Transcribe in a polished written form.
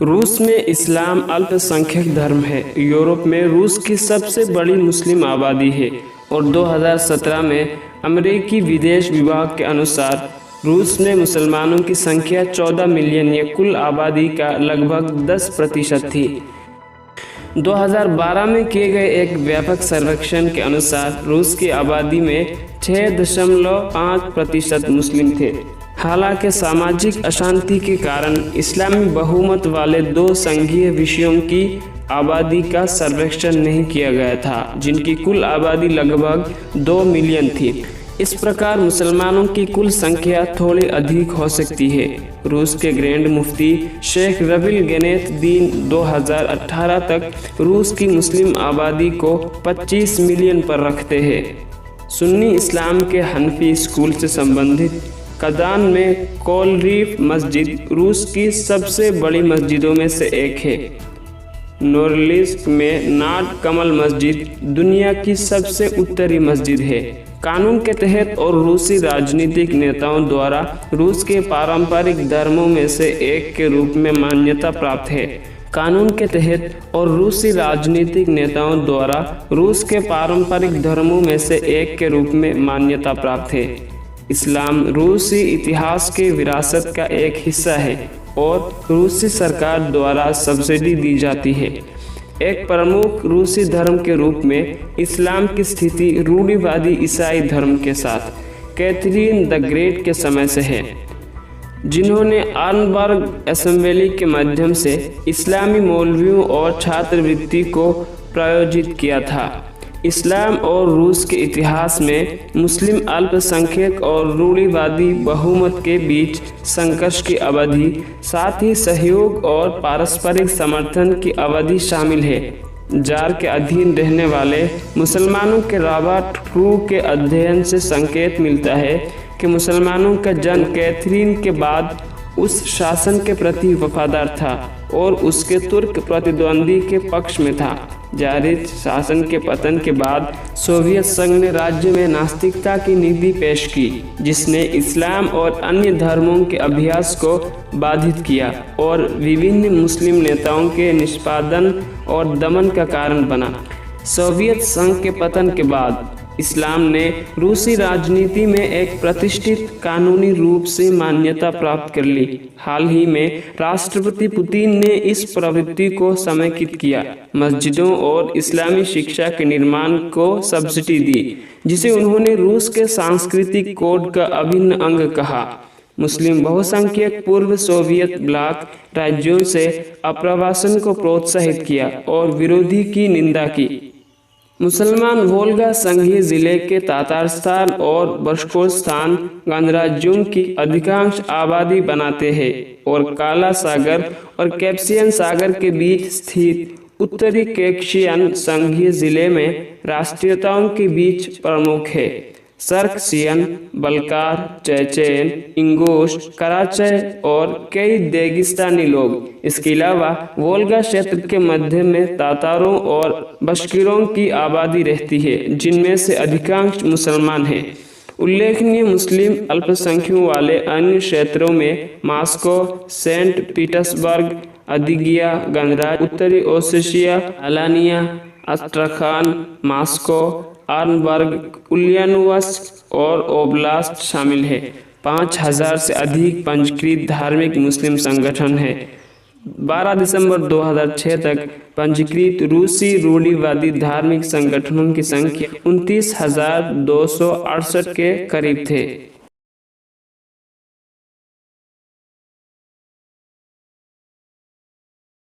रूस में इस्लाम अल्पसंख्यक धर्म है। यूरोप में रूस की सबसे बड़ी मुस्लिम आबादी है और 2017 में अमेरिकी विदेश विभाग के अनुसार रूस में मुसलमानों की संख्या 14 मिलियन या कुल आबादी का लगभग 10% थी। 2012 में किए गए एक व्यापक सर्वेक्षण के अनुसार रूस की आबादी में 6.5% मुस्लिम थे। हालांकि सामाजिक अशांति के कारण इस्लामी बहुमत वाले 2 संघीय विषयों की आबादी का सर्वेक्षण नहीं किया गया था, जिनकी कुल आबादी लगभग 2 मिलियन थी। इस प्रकार मुसलमानों की कुल संख्या थोड़ी अधिक हो सकती है। रूस के ग्रैंड मुफ्ती शेख रबील गनेत दीन 2018 तक रूस की मुस्लिम आबादी को 25 मिलियन पर रखते हैं। सुन्नी इस्लाम के हनफी स्कूल से संबंधित कदान में कोलरीफ मस्जिद रूस की सबसे बड़ी मस्जिदों में से एक है। नोरिलिस्क में नाट कमल मस्जिद दुनिया की सबसे उत्तरी मस्जिद है। कानून के तहत और रूसी राजनीतिक नेताओं द्वारा रूस के पारंपरिक धर्मों में से एक के रूप में मान्यता प्राप्त है। कानून के तहत और रूसी राजनीतिक नेताओं द्वारा रूस के पारंपरिक धर्मों में से एक के रूप में मान्यता प्राप्त है। इस्लाम रूसी इतिहास के विरासत का एक हिस्सा है और रूसी सरकार द्वारा सब्सिडी दी जाती है। एक प्रमुख रूसी धर्म के रूप में इस्लाम की स्थिति रूढ़िवादी ईसाई धर्म के साथ कैथरीन द ग्रेट के समय से है, जिन्होंने आर्नबर्ग असेंबली के माध्यम से इस्लामी मौलवियों और छात्रवृत्ति को प्रायोजित किया था। इस्लाम और रूस के इतिहास में मुस्लिम अल्पसंख्यक और रूढ़िवादी बहुमत के बीच संघर्ष की अवधि, साथ ही सहयोग और पारस्परिक समर्थन की अवधि शामिल है। जार के अधीन रहने वाले मुसलमानों के रॉबर्ट ह्रू के अध्ययन से संकेत मिलता है कि मुसलमानों का जन कैथरीन के बाद उस शासन के प्रति वफादार था और उसके तुर्क प्रतिद्वंदी के पक्ष में था। जारिज शासन के पतन के बाद सोवियत संघ ने राज्य में नास्तिकता की नीति पेश की, जिसने इस्लाम और अन्य धर्मों के अभ्यास को बाधित किया और विभिन्न मुस्लिम नेताओं के निष्पादन और दमन का कारण बना। सोवियत संघ के पतन के बाद इस्लाम ने रूसी राजनीति में एक प्रतिष्ठित कानूनी रूप से मान्यता प्राप्त कर ली। हाल ही में राष्ट्रपति पुतिन ने इस प्रवृत्ति को समेकित किया, मस्जिदों और इस्लामी शिक्षा के निर्माण को सब्सिडी दी, जिसे उन्होंने रूस के सांस्कृतिक कोड का अभिन्न अंग कहा। मुस्लिम बहुसंख्यक पूर्व सोवियत ब्लॉक राज्यों से अप्रवासन को प्रोत्साहित किया और विरोधी की निंदा की। मुसलमान वोल्गा संघीय जिले के तातारस्तान और बशकोरस्तान गणराज्यों की अधिकांश आबादी बनाते हैं और काला सागर और कैस्पियन सागर के बीच स्थित उत्तरी कैकेशियन संघीय जिले में राष्ट्रीयताओं के बीच प्रमुख है। सर्कसियन, बल्कार, चेचेन, इंगुश, कराचे और कई देगिस्तानी लोग। इसके अलावा वोल्गा क्षेत्र के मध्य में तातारों और बश्कीरों की आबादी रहती है, जिनमें से अधिकांश मुसलमान हैं। उल्लेखनीय मुस्लिम अल्पसंख्यकों वाले अन्य क्षेत्रों में मॉस्को, सेंट पीटर्सबर्ग, अदिगिया गणराज्य, उत्तरी ओसेशिया, अलानिया, अस्ट्राखान, मॉस्को, आर्नबर्ग, उलियानोव्स्क और ओब्लास्ट शामिल है। 5000 से अधिक पंजीकृत धार्मिक मुस्लिम संगठन है। 12 दिसंबर 2006 तक पंजीकृत रूसी रूढ़िवादी धार्मिक संगठनों की संख्या 29,268 के करीब थे।